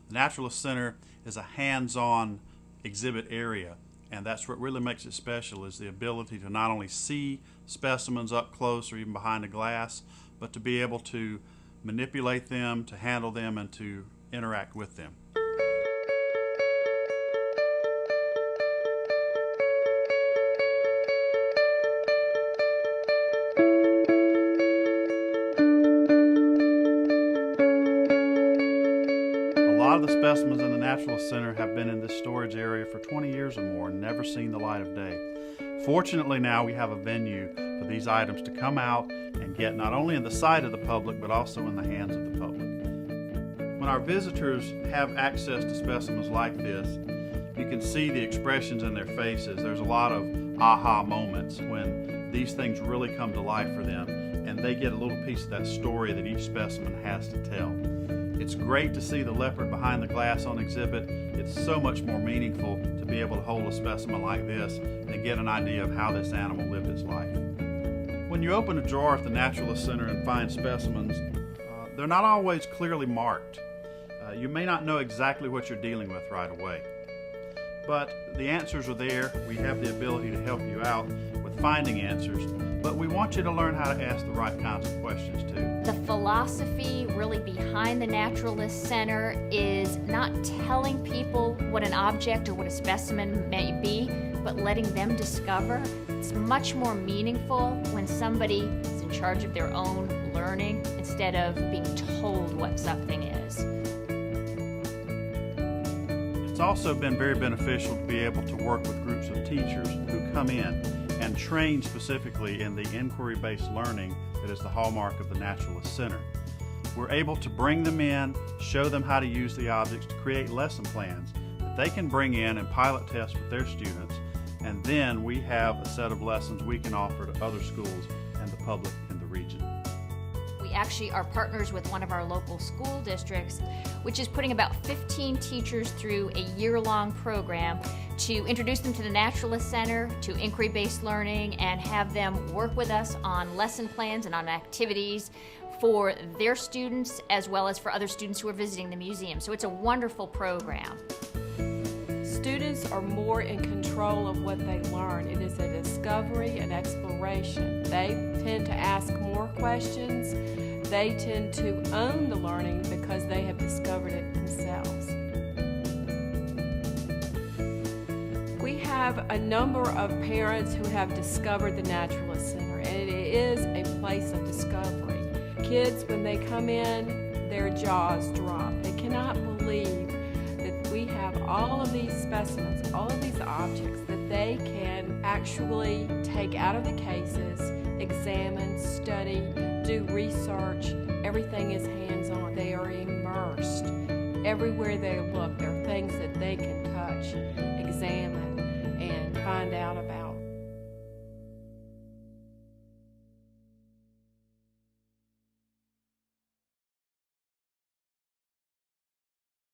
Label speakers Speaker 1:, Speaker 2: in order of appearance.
Speaker 1: The Naturalist Center is a hands-on exhibit area, and that's what really makes it special, is the ability to not only see specimens up close or even behind the glass, but to be able to manipulate them, to handle them, and to interact with them. A lot of the specimens in the Naturalist Center have been in this storage area for 20 years or more and never seen the light of day. Fortunately, now we have a venue for these items to come out and get not only in the sight of the public, but also in the hands of the public. When our visitors have access to specimens like this, you can see the expressions in their faces. There's a lot of aha moments when these things really come to life for them, and they get a little piece of that story that each specimen has to tell. It's great to see the leopard behind the glass on exhibit. It's so much more meaningful to be able to hold a specimen like this and get an idea of how this animal lived its life. When you open a drawer at the Naturalist Center and find specimens, they're not always clearly marked. You may not know exactly what you're dealing with right away. But the answers are there. We have the ability to help you out with finding answers, but we want you to learn how to ask the right kinds of questions too.
Speaker 2: The philosophy really behind the Naturalist Center is not telling people what an object or what a specimen may be, but letting them discover. It's much more meaningful when somebody is in charge of their own learning instead of being told what something is.
Speaker 1: It's also been very beneficial to be able to work with groups of teachers who come in and train specifically in the inquiry-based learning that is the hallmark of the Naturalist Center. We're able to bring them in, show them how to use the objects, to create lesson plans that they can bring in and pilot test with their students, and then we have a set of lessons we can offer to other schools and the public in the region.
Speaker 2: We actually are partners with one of our local school districts, which is putting about 15 teachers through a year-long program to introduce them to the Naturalist Center, to inquiry-based learning, and have them work with us on lesson plans and on activities for their students as well as for other students who are visiting the museum. So it's a wonderful program.
Speaker 3: Students are more in control of what they learn. It is a discovery and exploration. They tend to ask more questions. They tend to own the learning because they have discovered it themselves. We have a number of parents who have discovered the Naturalist Center, and it is a place of discovery. Kids, when they come in, their jaws drop. They cannot believe that we have all of these specimens, all of these objects that they can actually take out of the cases, examine, study, do research. Everything is hands-on. They are immersed. Everywhere they look, there are things that they can touch, examine, and find out about.